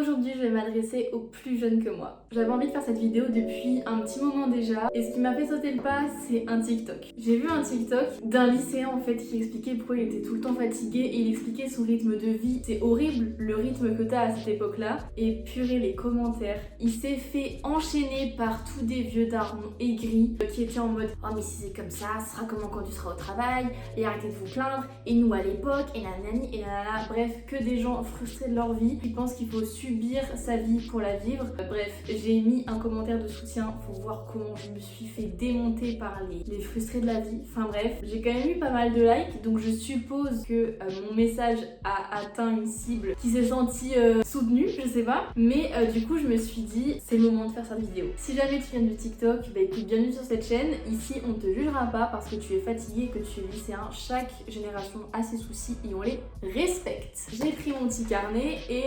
Aujourd'hui, je vais m'adresser aux plus jeunes que moi. J'avais envie de faire cette vidéo depuis un petit moment déjà, et ce qui m'a fait sauter le pas, c'est un TikTok. J'ai vu un TikTok d'un lycéen en fait qui expliquait pourquoi il était tout le temps fatigué et il expliquait son rythme de vie. C'est horrible le rythme que t'as à cette époque-là. Et purée les commentaires. Il s'est fait enchaîner par tous des vieux darons aigris qui étaient en mode « Oh mais si c'est comme ça, ce sera comment quand tu seras au travail, et arrêtez de vous plaindre, et nous à l'époque, et nanani, et nanana. » Bref, que des gens frustrés de leur vie, qui pensent qu'il faut subir sa vie pour la vivre. Bref, j'ai mis un commentaire de soutien pour voir comment je me suis fait démonter par les frustrés de la vie. Enfin bref, j'ai quand même eu pas mal de likes, donc je suppose que mon message a atteint une cible qui s'est sentie soutenue, je sais pas. Mais du coup, je me suis dit, c'est le moment de faire cette vidéo. Si jamais tu viens du TikTok, bah écoute, bienvenue sur cette chaîne. Ici, on te jugera pas parce que tu es fatigué, que tu es lycéen. Chaque génération a ses soucis et on les respecte. J'ai pris mon petit carnet et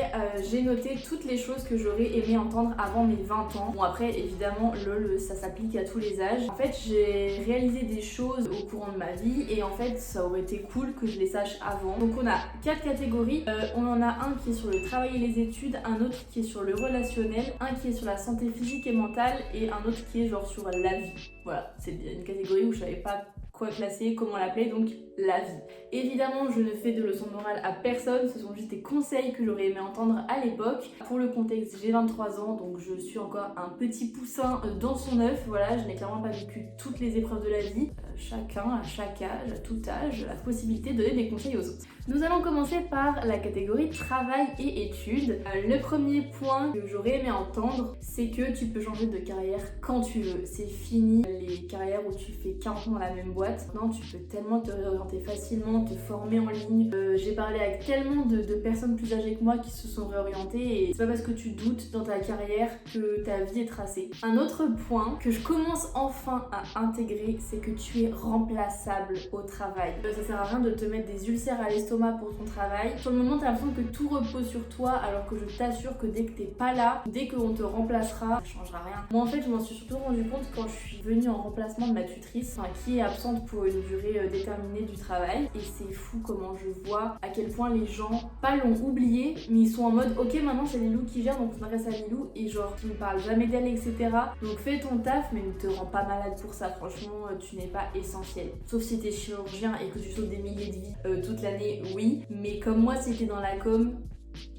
j'ai noté toutes les choses que j'aurais aimé entendre avant mes 20 ans. Bon après, évidemment, lol, ça s'applique à tous les âges. En fait, j'ai réalisé des choses au courant de ma vie et en fait, ça aurait été cool que je les sache avant. Donc on a 4 catégories. On en a un qui est sur le travail et les études, un autre qui est sur le relationnel, un qui est sur la santé physique et mentale et un autre qui est genre sur la vie. Voilà, c'est une catégorie où je savais pas quoi classer, comment l'appeler, donc la vie. Évidemment, je ne fais de leçon de morale à personne, ce sont juste des conseils que j'aurais aimé entendre à l'époque. Pour le contexte, j'ai 23 ans, donc je suis encore un petit poussin dans son œuf, voilà, je n'ai clairement pas vécu toutes les épreuves de la vie. Chacun, à chaque âge, à tout âge, a la possibilité de donner des conseils aux autres. Nous allons commencer par la catégorie travail et études. Le premier point que j'aurais aimé entendre, c'est que tu peux changer de carrière quand tu veux. C'est fini les carrières où tu fais 40 ans dans la même boîte. Maintenant, tu peux tellement te réorienter facilement, te former en ligne. J'ai parlé avec tellement de personnes plus âgées que moi qui se sont réorientées et c'est pas parce que tu doutes dans ta carrière que ta vie est tracée. Un autre point que je commence enfin à intégrer, c'est que tu es remplaçable au travail. Ça sert à rien de te mettre des ulcères à l'estomac pour ton travail. Sur le moment, t'as l'impression que tout repose sur toi, alors que je t'assure que dès que t'es pas là, dès qu'on te remplacera, ça changera rien. Moi en fait, je m'en suis surtout rendu compte quand je suis venue en remplacement de ma tutrice, qui est absente pour une durée déterminée du travail. Et c'est fou comment je vois à quel point les gens, pas l'ont oublié, mais ils sont en mode ok, maintenant c'est Lilou qui gère, donc on s'adresse à Lilou, et genre tu ne parles jamais d'elle, etc. Donc fais ton taf, mais ne te rends pas malade pour ça. Franchement, tu n'es pas essentiel. Sauf si t'es chirurgien et que tu sauves des milliers de vies toute l'année, oui. Mais comme moi, si t'es dans la com,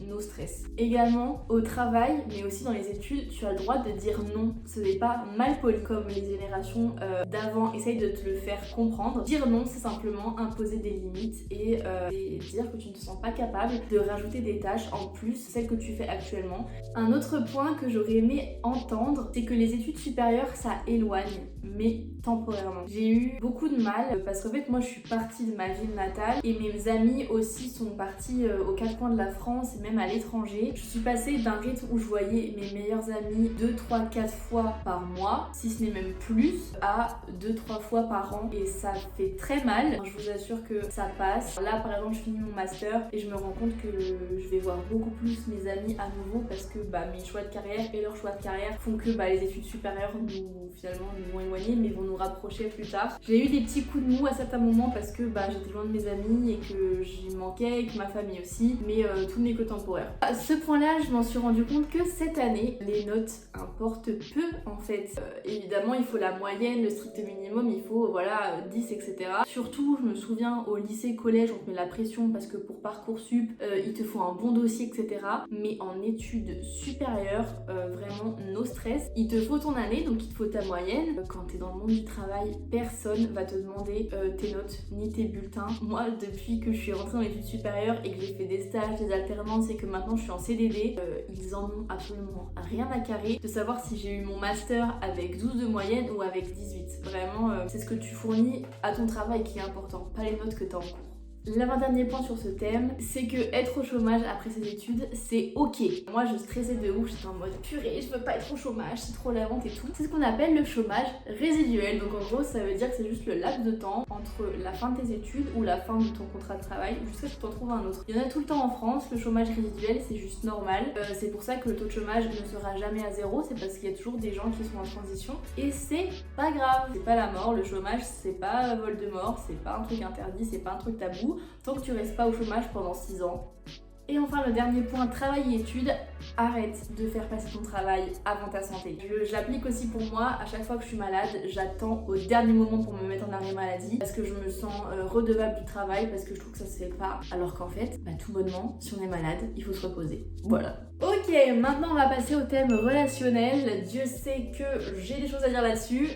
no stress. Également, au travail, mais aussi dans les études, tu as le droit de dire non. Ce n'est pas mal poli comme les générations d'avant essayent de te le faire comprendre. Dire non, c'est simplement imposer des limites et dire que tu ne te sens pas capable de rajouter des tâches en plus, celles que tu fais actuellement. Un autre point que j'aurais aimé entendre, c'est que les études supérieures, ça éloigne, mais temporairement. J'ai eu beaucoup de mal parce qu'en fait, moi, je suis partie de ma ville natale et mes amis aussi sont partis aux 4 coins de la France et même à l'étranger. Je suis passée d'un rythme où je voyais mes meilleurs amis 2, 3, 4 fois par mois, si ce n'est même plus, à 2-3 fois par an et ça fait très mal. Je vous assure que ça passe. Là par exemple je finis mon master et je me rends compte que je vais voir beaucoup plus mes amis à nouveau parce que mes choix de carrière et leurs choix de carrière font que les études supérieures nous ont éloignés mais vont nous rapprocher plus tard. J'ai eu des petits coups de mou à certains moments parce que j'étais loin de mes amis et que j'y manquais et que ma famille aussi, mais tout n'est que temporaire. À ce point-là, je m'en suis rendu compte que cette année, les notes importent peu en fait. Évidemment, il faut la moyenne, le strict minimum, il faut 10, etc. Surtout, je me souviens au lycée, collège, on te met la pression parce que pour Parcoursup, il te faut un bon dossier, etc. Mais en études supérieures, vraiment no stress. Il te faut ton année, donc il te faut ta moyenne. Quand t'es dans le monde du travail, personne va te demander tes notes ni tes bulletins. Moi, depuis que je suis rentrée dans l'études supérieures et que j'ai fait des stages, des alternances et que maintenant je suis en CDD, ils en ont absolument rien à carrer de savoir si j'ai eu mon master avec 12 de moyenne ou avec 18. Vraiment, c'est ce que tu fournis à ton travail qui est important, pas les notes que t'as en cours. L'avant-dernier point sur ce thème, c'est que être au chômage après ses études, c'est ok. Moi, je stressais de ouf, j'étais en mode purée, je veux pas être au chômage, c'est trop la honte et tout. C'est ce qu'on appelle le chômage résiduel. Donc en gros, ça veut dire que c'est juste le laps de temps entre la fin de tes études ou la fin de ton contrat de travail jusqu'à ce que tu en trouves un autre. Il y en a tout le temps en France, le chômage résiduel, c'est juste normal. C'est pour ça que le taux de chômage ne sera jamais à zéro, c'est parce qu'il y a toujours des gens qui sont en transition et c'est pas grave. C'est pas la mort, le chômage, c'est pas Voldemort, c'est pas un truc interdit, c'est pas un truc tabou. Tant que tu restes pas au chômage pendant 6 ans, Et enfin le dernier point, travail et études. Arrête de faire passer ton travail avant ta santé. J'applique aussi pour moi, à chaque fois que je suis malade, j'attends au dernier moment pour me mettre en arrêt maladie parce que je me sens redevable du travail, parce que je trouve que ça se fait pas. Alors qu'en fait, tout bonnement, si on est malade, il faut se reposer. Voilà. Ok, maintenant on va passer au thème relationnel. Dieu sait que j'ai des choses à dire là-dessus.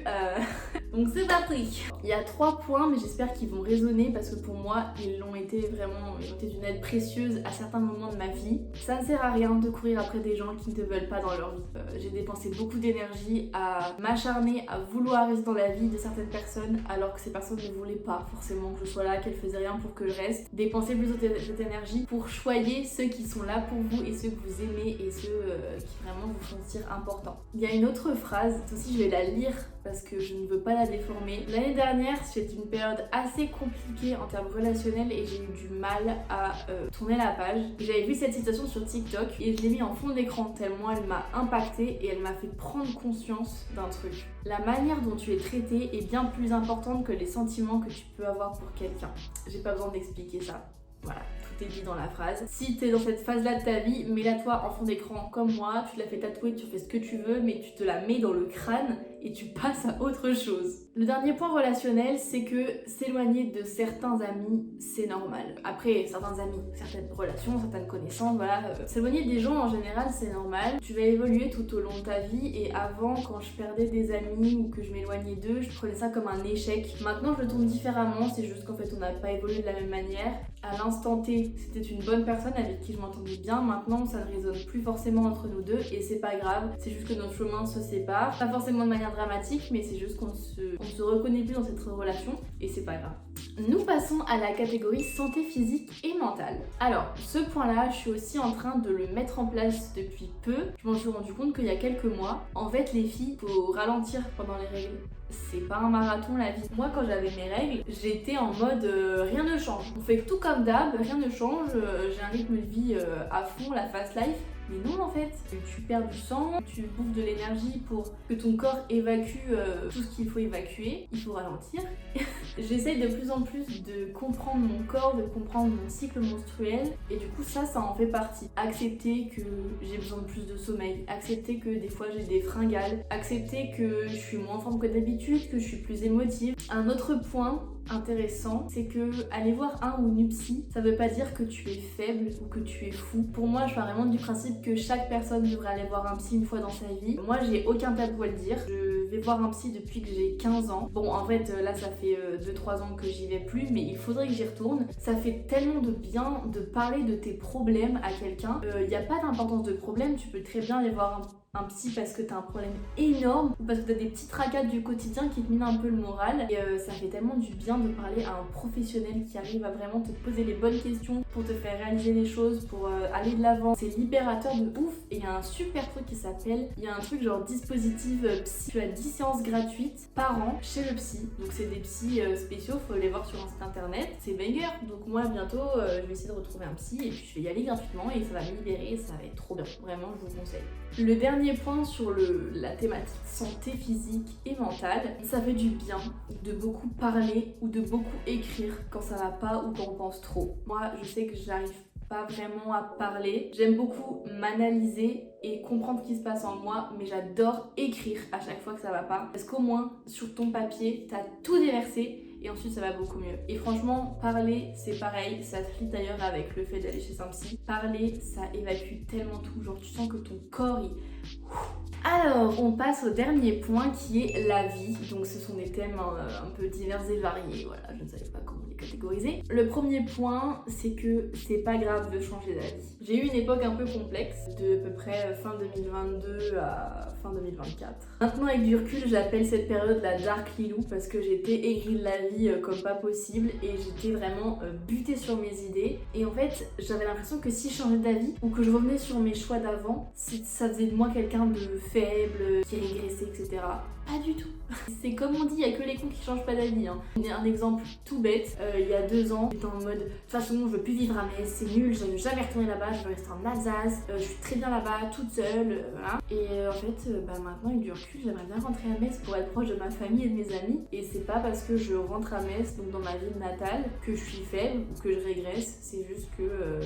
Donc c'est parti. Il y a 3 points, mais j'espère qu'ils vont résonner parce que pour moi, ils ont été d'une aide précieuse à certains moments de ma vie. Ça ne sert à rien de courir après des gens qui ne te veulent pas dans leur vie. J'ai dépensé beaucoup d'énergie à m'acharner, à vouloir rester dans la vie de certaines personnes alors que ces personnes ne voulaient pas forcément que je sois là, qu'elles faisaient rien pour que je reste. Dépenser plus cette énergie pour choyer ceux qui sont là pour vous et ceux que vous aimez et ceux qui vraiment vous font sentir importants. Il y a une autre phrase, aussi je vais la lire parce que je ne veux pas la déformer. L'année dernière, c'était une période assez compliquée en termes relationnels et j'ai eu du mal à tourner la page. J'avais vu cette citation sur TikTok et je l'ai mis en fond d'écran tellement elle m'a impactée et elle m'a fait prendre conscience d'un truc. La manière dont tu es traité est bien plus importante que les sentiments que tu peux avoir pour quelqu'un. J'ai pas besoin d'expliquer ça. Voilà, tout est dit dans la phrase. Si t'es dans cette phase-là de ta vie, mets-la toi en fond d'écran comme moi, tu te la fais tatouer, tu fais ce que tu veux, mais tu te la mets dans le crâne et tu passes à autre chose. Le dernier point relationnel, c'est que s'éloigner de certains amis, c'est normal. Après, certains amis, certaines relations, certaines connaissances, voilà. S'éloigner des gens en général, c'est normal. Tu vas évoluer tout au long de ta vie et avant, quand je perdais des amis ou que je m'éloignais d'eux, je prenais ça comme un échec. Maintenant, je le tourne différemment, c'est juste qu'en fait, on n'a pas évolué de la même manière. À l'instant T, c'était une bonne personne avec qui je m'entendais bien. Maintenant, ça ne résonne plus forcément entre nous deux et c'est pas grave. C'est juste que nos chemins se séparent. Pas forcément de manière dramatique, mais c'est juste qu'on ne se reconnaît plus dans cette relation et c'est pas grave. Nous passons à la catégorie santé physique et mentale. Alors, ce point-là, je suis aussi en train de le mettre en place depuis peu. Je m'en suis rendu compte qu'il y a quelques mois. En fait, les filles, faut ralentir pendant les règles. C'est pas un marathon la vie. Moi quand j'avais mes règles, j'étais en mode rien ne change. On fait tout comme d'hab, rien ne change, j'ai un rythme de vie à fond, la fast life. Mais non en fait, tu perds du sang, tu bouffes de l'énergie pour que ton corps évacue tout ce qu'il faut évacuer. Il faut ralentir. J'essaye de plus en plus de comprendre mon corps, de comprendre mon cycle menstruel et du coup ça en fait partie. Accepter que j'ai besoin de plus de sommeil, accepter que des fois j'ai des fringales, accepter que je suis moins en forme que d'habitude, que je suis plus émotive. Un autre point intéressant, c'est que aller voir un ou une psy, ça veut pas dire que tu es faible ou que tu es fou. Pour moi, je pars vraiment du principe que chaque personne devrait aller voir un psy une fois dans sa vie. Moi, j'ai aucun tabou à le dire. Je vais voir un psy depuis que j'ai 15 ans. Bon, en fait, là, ça fait 2-3 ans que j'y vais plus, mais il faudrait que j'y retourne. Ça fait tellement de bien de parler de tes problèmes à quelqu'un. Il n'y a pas d'importance de problème, tu peux très bien aller voir un psy parce que t'as un problème énorme ou parce que t'as des petites tracades du quotidien qui te minent un peu le moral et ça fait tellement du bien de parler à un professionnel qui arrive à vraiment te poser les bonnes questions pour te faire réaliser les choses, pour aller de l'avant. C'est libérateur de ouf et il y a un super truc qui s'appelle, il y a un truc genre dispositif psy, tu as 10 séances gratuites par an chez le psy, donc c'est des psys spéciaux, faut les voir sur un site internet, c'est banger. Donc moi bientôt je vais essayer de retrouver un psy et puis je vais y aller gratuitement et ça va me libérer et ça va être trop bien, vraiment je vous conseille. Le dernier point sur la thématique santé physique et mentale, ça fait du bien de beaucoup parler ou de beaucoup écrire quand ça va pas ou quand on pense trop. Moi je sais que j'arrive pas vraiment à parler, j'aime beaucoup m'analyser et comprendre ce qui se passe en moi, mais j'adore écrire à chaque fois que ça va pas parce qu'au moins sur ton papier t'as tout déversé et ensuite ça va beaucoup mieux. Et franchement, parler c'est pareil, ça se lit d'ailleurs avec le fait d'aller chez un psy. Parler, ça évacue tellement tout, genre tu sens que ton corps il... Alors, on passe au dernier point qui est la vie. Donc ce sont des thèmes un peu divers et variés, voilà, je ne savais pas comment les catégoriser. Le premier point, c'est que c'est pas grave de changer d'avis. J'ai eu une époque un peu complexe, de à peu près fin 2022 à fin 2024. Maintenant avec du recul, j'appelle cette période la Dark Lilou parce que j'étais aigrie de la vie comme pas possible et j'étais vraiment butée sur mes idées. Et en fait, j'avais l'impression que si je changeais d'avis ou que je revenais sur mes choix d'avant, ça faisait de moi quelqu'un de faible, qui régressait, etc. Pas du tout. C'est comme on dit, il n'y a que les cons qui changent pas d'avis. Hein. Un exemple tout bête, il y a 2 ans, j'étais en mode de toute façon, je veux plus vivre à Metz, c'est nul, je ne veux jamais retourner là-bas, je veux rester en Alsace, je suis très bien là-bas, toute seule, voilà. Et en fait, maintenant, avec du recul, j'aimerais bien rentrer à Metz pour être proche de ma famille et de mes amis. Et c'est pas parce que je rentre à Metz, donc dans ma ville natale, que je suis faible ou que je régresse, c'est juste que,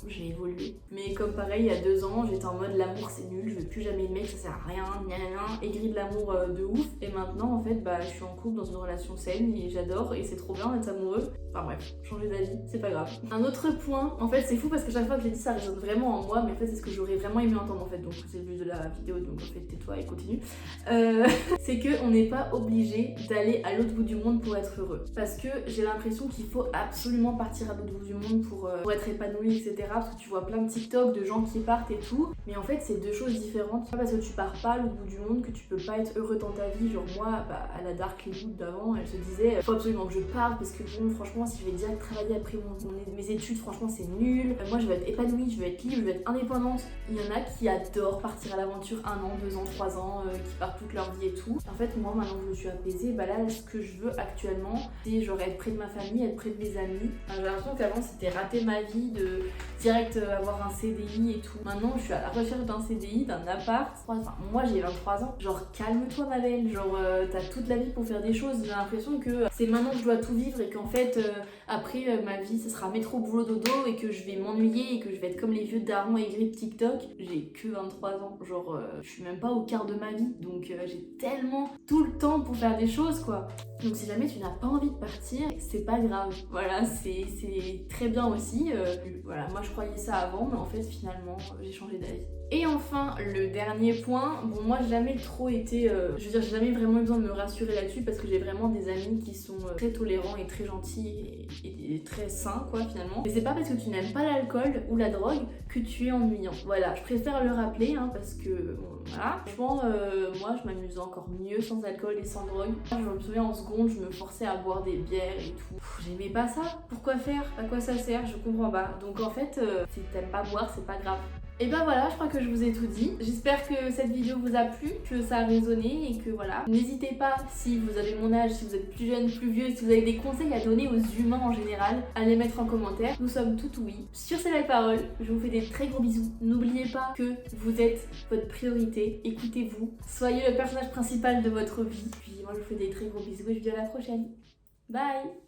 j'ai évolué. Mais comme pareil, il y a 2 ans, j'étais en mode l'amour c'est nul, je veux plus jamais de mec, ça sert à rien, gna gna gna, aigri de l'amour de ouf. Et maintenant, en fait, bah je suis en couple dans une relation saine et j'adore et c'est trop bien d'être amoureux. Enfin bref, changer d'avis, c'est pas grave. Un autre point, en fait c'est fou parce que chaque fois que je l'ai dit ça résonne vraiment en moi, mais en fait c'est ce que j'aurais vraiment aimé entendre en fait, donc c'est le but de la vidéo, donc en fait tais-toi et continue. C'est qu'on n'est pas obligé d'aller à l'autre bout du monde pour être heureux. Parce que j'ai l'impression qu'il faut absolument partir à l'autre bout du monde pour être épanoui, etc. Parce que tu vois plein de TikTok de gens qui partent et tout. Mais en fait, c'est 2 choses différentes. C'est pas parce que tu pars pas à l'autre bout du monde que tu peux pas être heureux dans ta vie. Genre moi, bah, à la Dark Legood d'avant, elle se disait faut absolument que je parte parce que bon, franchement, si je vais direct travailler après mes études, franchement, c'est nul. Moi, je veux être épanouie, je veux être libre, je veux être indépendante. Il y en a qui adorent partir à l'aventure 1 an, 2 ans, 3 ans, qui partent toute leur vie et tout. En fait, moi, maintenant que je me suis apaisée, bah là, ce que je veux actuellement, c'est genre être près de ma famille, être près de mes amis. Enfin, j'ai l'impression qu'avant, c'était rater ma vie de direct avoir un CDI et tout. Maintenant, je suis à la recherche d'un CDI, d'un appart. Enfin, moi, j'ai 23 ans. Genre, calme-toi, ma belle. Genre, t'as toute la vie pour faire des choses. J'ai l'impression que c'est maintenant que je dois tout vivre et qu'en fait, après, ma vie, ce sera métro, boulot, dodo et que je vais m'ennuyer et que je vais être comme les vieux darons aigris de TikTok. J'ai que 23 ans. Genre, je suis même pas au quart de ma vie. Donc, j'ai tellement tout le temps pour faire des choses, quoi. Donc si jamais tu n'as pas envie de partir, c'est pas grave. Voilà, c'est très bien aussi. Voilà, moi je croyais ça avant, mais en fait finalement j'ai changé d'avis. Et enfin, le dernier point, bon moi j'ai jamais trop été, je veux dire j'ai jamais vraiment eu besoin de me rassurer là-dessus parce que j'ai vraiment des amis qui sont très tolérants et très gentils et très sains quoi finalement. Mais c'est pas parce que tu n'aimes pas l'alcool ou la drogue que tu es ennuyant. Voilà, je préfère le rappeler hein, parce que bon, voilà. Franchement, moi je m'amuse encore mieux sans alcool et sans drogue. Je me souviens en seconde, je me forçais à boire des bières et tout. J'aimais pas ça. Pourquoi faire? À quoi ça sert? Je comprends pas. Donc en fait, si t'aimes pas boire, c'est pas grave. Et ben voilà, je crois que je vous ai tout dit. J'espère que cette vidéo vous a plu, que ça a résonné et que voilà. N'hésitez pas, si vous avez mon âge, si vous êtes plus jeune, plus vieux, si vous avez des conseils à donner aux humains en général, à les mettre en commentaire. Nous sommes tout oui. Sur ces belles paroles, je vous fais des très gros bisous. N'oubliez pas que vous êtes votre priorité. Écoutez-vous. Soyez le personnage principal de votre vie. Puis moi je vous fais des très gros bisous et je vous dis à la prochaine. Bye!